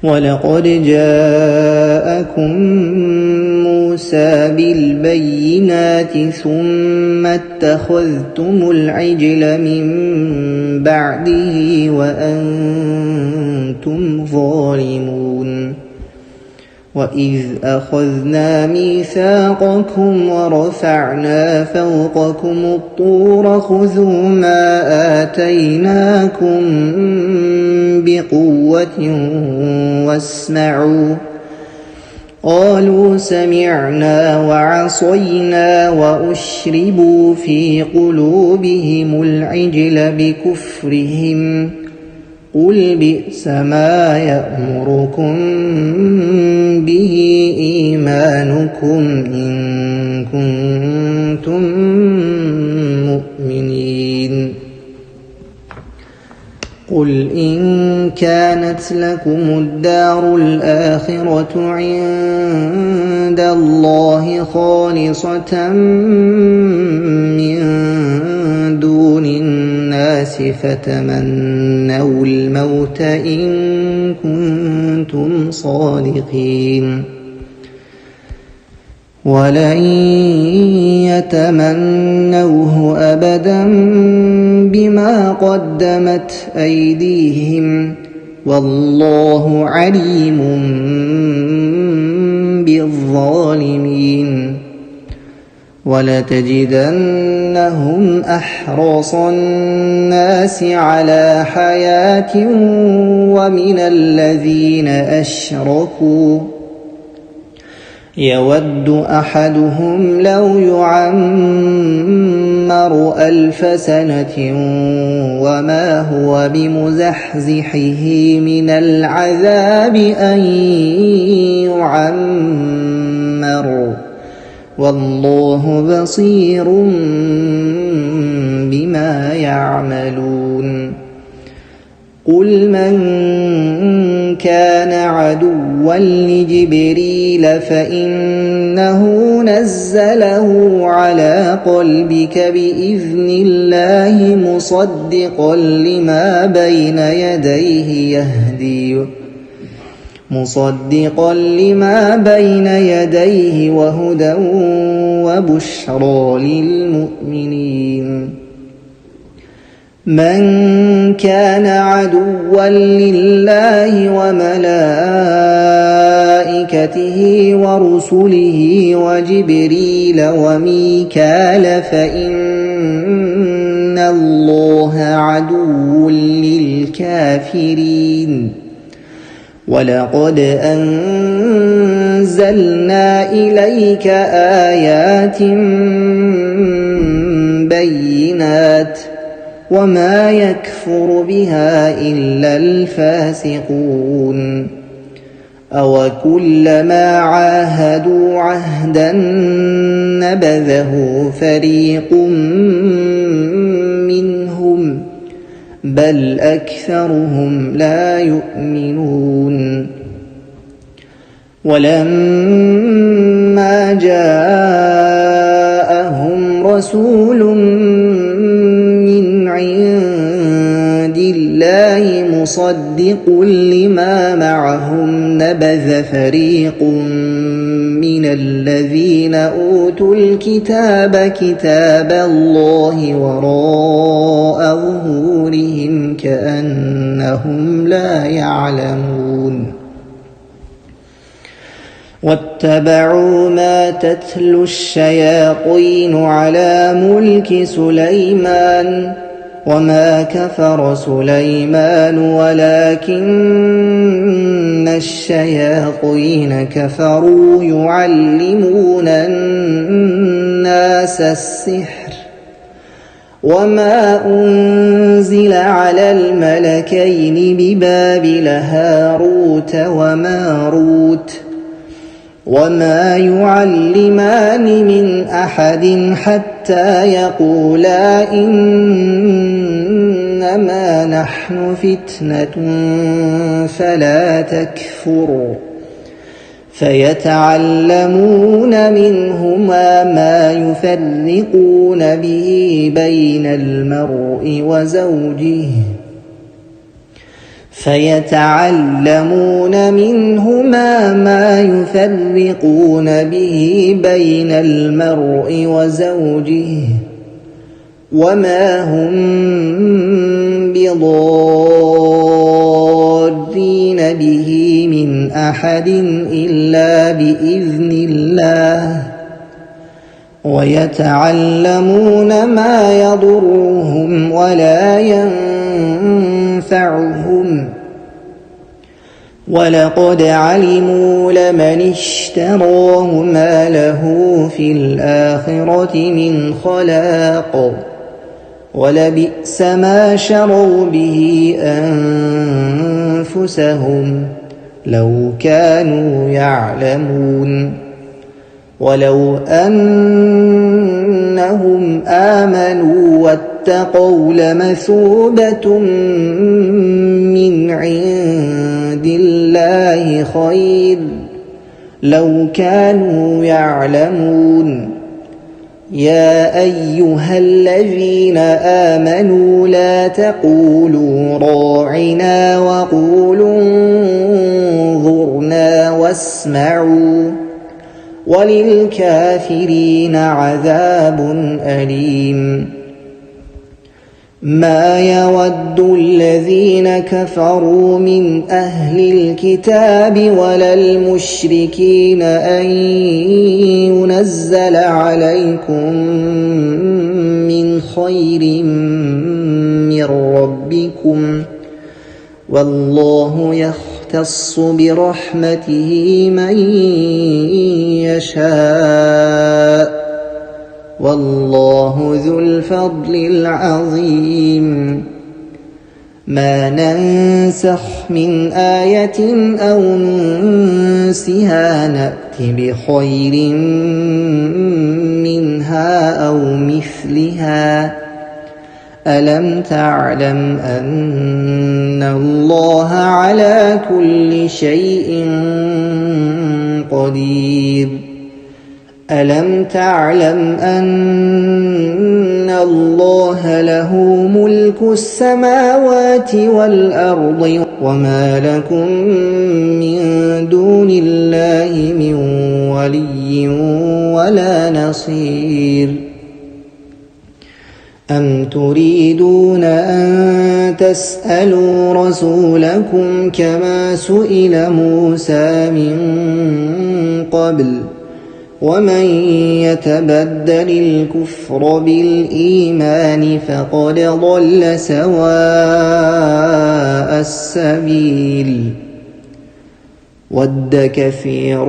ولقد جاءكم موسى بالبينات ثم اتخذتم العجل من بعده وأنتم ظالمون وإذ أخذنا ميثاقكم ورفعنا فوقكم الطور خذوا ما آتيناكم بقوة واسمعوا قالوا سمعنا وعصينا وأشربوا في قلوبهم العجل بكفرهم قل بئس ما يأمركم به إيمانكم إن كنتم مؤمنين قل إن كانت لكم الدار الآخرة عند الله خالصة من دون الناس فتمنوا الموت إن كنتم صادقين ولن يتمنوه أبدا بما قدمت أيديهم والله عليم بالظالمين ولتجدنهم أحرص الناس على حياة ومن الذين أشركوا يود أحدهم لو يعمر 1000 سنة وما هو بمزحزحه من العذاب أن يعمر والله بصير بما يعملون قل من كان عدوا لجبريل فإنه نزله على قلبك بإذن الله مصدقا لما بين يديه وهدى وبشرى للمؤمنين من كان عدوا لله وملائكته ورسله وجبريل وميكال فإن الله عدو للكافرين ولقد أنزلنا إليك آيات بينات وما يكفر بها إلا الفاسقون أوكلما عاهدوا عهدا نبذه فريق منهم بل أكثرهم لا يؤمنون ولما جاءهم رسول من عند الله مصدق لما معهم نبذ فريق من الذين أوتوا الكتاب كتاب الله وراء ظهورهم كأنهم لا يعلمون واتبعوا ما تتلو الشياطين على ملك سليمان وما كفر سليمان ولكن الشياطين كفروا يعلمون الناس السحر وما أنزل على الملكين ببابل هاروت وماروت وما يعلمان من أحد حتى يقولا إنما نحن فتنة فلا تكفر فيتعلمون منهما ما يفرقون به بين المرء وزوجه فيتعلمون منهما ما يفرقون به بين المرء وزوجه وما هم بضارين به من أحد إلا بإذن الله ويتعلمون ما يضرهم ولا ينفعهم ولقد علموا لمن اشتراه ما له في الآخرة من خلاق ولبئس ما شروا به أنفسهم لو كانوا يعلمون ولو أنهم آمنوا واتقوا لمثوبة من عند الله خير لو كانوا يعلمون يا أيها الذين آمنوا لا تقولوا راعنا وقولوا انظرنا واسمعوا وللكافرين عذاب أليم ما يود الذين كفروا من أهل الكتاب ولا المشركين أن ينزل عليكم من خير من ربكم والله يختص برحمته من يشاء والله ذو الفضل العظيم ما ننسخ من آية أو ننسها نأت بخير منها أو مثلها ألم تعلم أن الله على كل شيء قدير ألم تعلم أن الله له ملك السماوات والأرض وما لكم من دون الله من ولي ولا نصير أم تريدون أن تسألوا رسولكم كما سئل موسى من قبل ومن يتبدل الكفر بالإيمان فقد ضل سواء السبيل ود كثير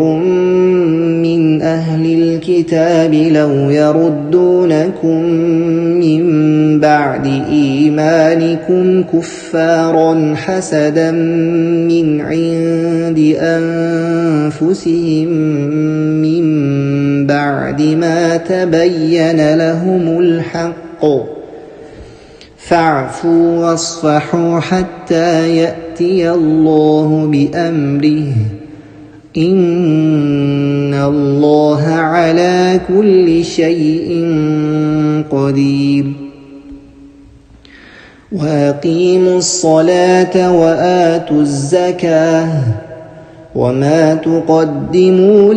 من أهل الكتاب لو يردونكم من بعد إيمانكم كفارا حسدا من عند أنفسهم من بعد ما تبين لهم الحق فاعفوا واصفحوا حتى يأتي الله بأمره إن الله على كل شيء قدير وأقيموا الصلاة وآتوا الزكاة وما تقدموا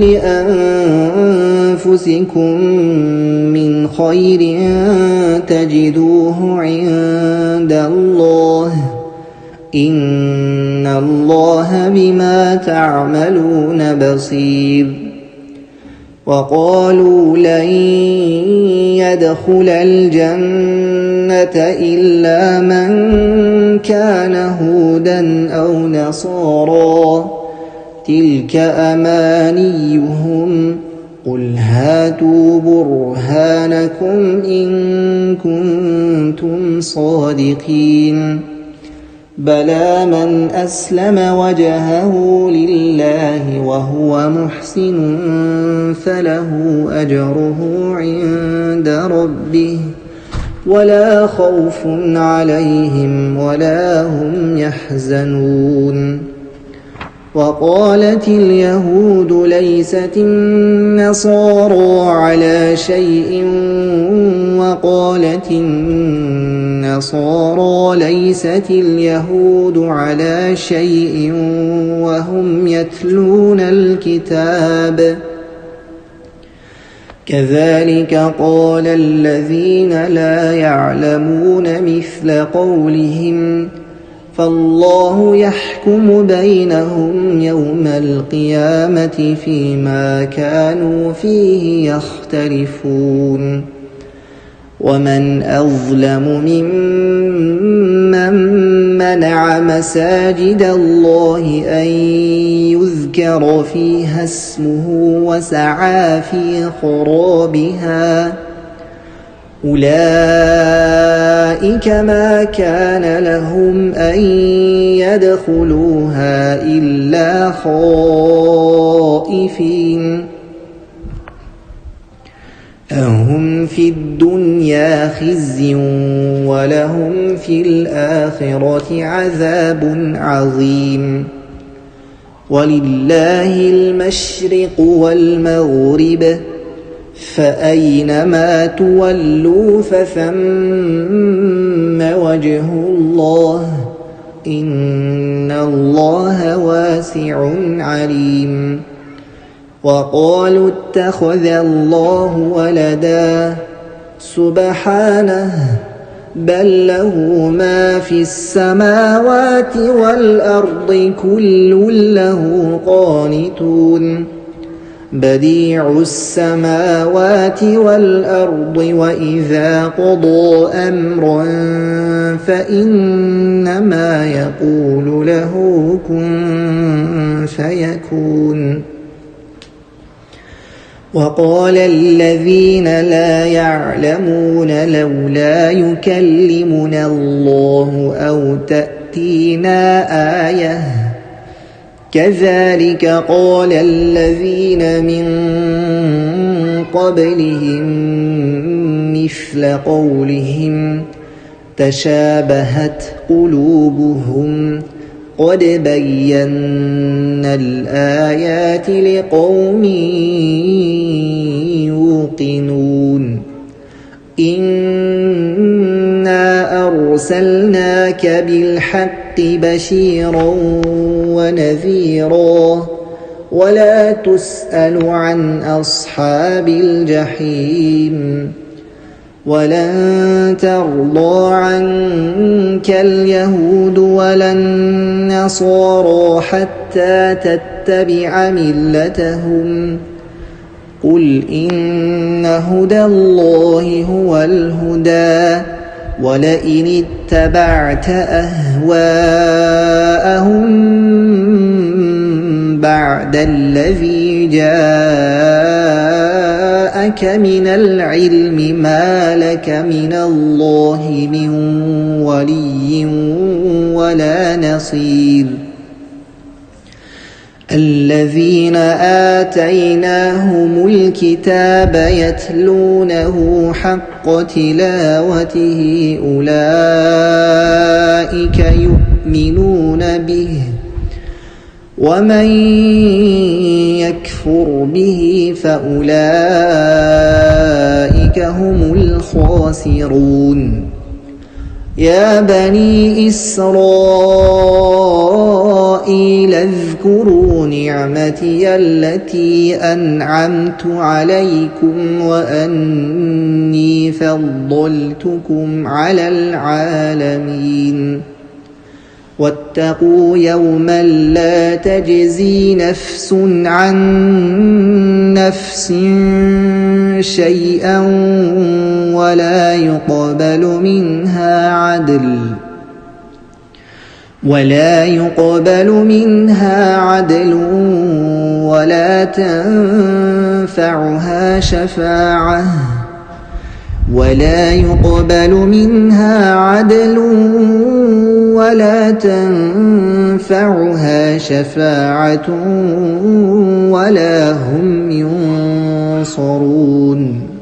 لأنفسكم من خير تجدوه عند الله إن الله بما تعملون بصير وقالوا لن يدخل الجنة إلا من كان هودا أو نصارى تلك أمانيهم قل هاتوا برهانكم إن كنتم صادقين بلى من أسلم وجهه لله وهو محسن فله أجره عند ربه ولا خوف عليهم ولا هم يحزنون وقالت اليهود ليست النصارى على شيء وقالت النصارى ليست اليهود على شيء وهم يتلون الكتاب كذلك قال الذين لا يعلمون مثل قولهم فالله يحكم بينهم يوم القيامة فيما كانوا فيه يختلفون ومن أظلم ممن منع مساجد الله أن يذكر فيها اسمه وسعى في خرابها أولئك ما كان لهم أن يدخلوها إلا خائفين أهم في الدنيا خزي ولهم في الآخرة عذاب عظيم ولله المشرق والمغرب فأينما تولوا فثم وجه الله إن الله واسع عليم وقالوا اتخذ الله ولدا سبحانه بل له ما في السماوات والأرض كل له قانتون بديع السماوات والأرض وإذا قضى أمرا فإنما يقول له كن فيكون وقال الذين لا يعلمون لولا يكلمنا الله أو تأتينا آية كذلك قال الذين من قبلهم مثل قولهم تشابهت قلوبهم قد بينا الآيات لقوم يوقنون إنا أرسلناك بالحق بشيرا ونذيرا ولا تسأل عن أصحاب الجحيم ولن ترضى عنك اليهود ولا النصارى حتى تتبع ملتهم قل إن هدى الله هو الهدى ولئن اتبعت أهواءهم بعد الذي جاءك من العلم ما لك من الله من ولي ولا نصير الذين آتيناهم الكتاب يتلونه حق تلاوته أولئك يؤمنون به ومن يكفر به فأولئك هم الخاسرون يا بني إسرائيل اذكروا نعمتي التي أنعمت عليكم وأني فضلتكم على العالمين واتقوا يوما لا تجزي نفس عن نفس شيئا ولا يقبل منها عدل ولا تنفعها شفاعة ولا هم ينصرون.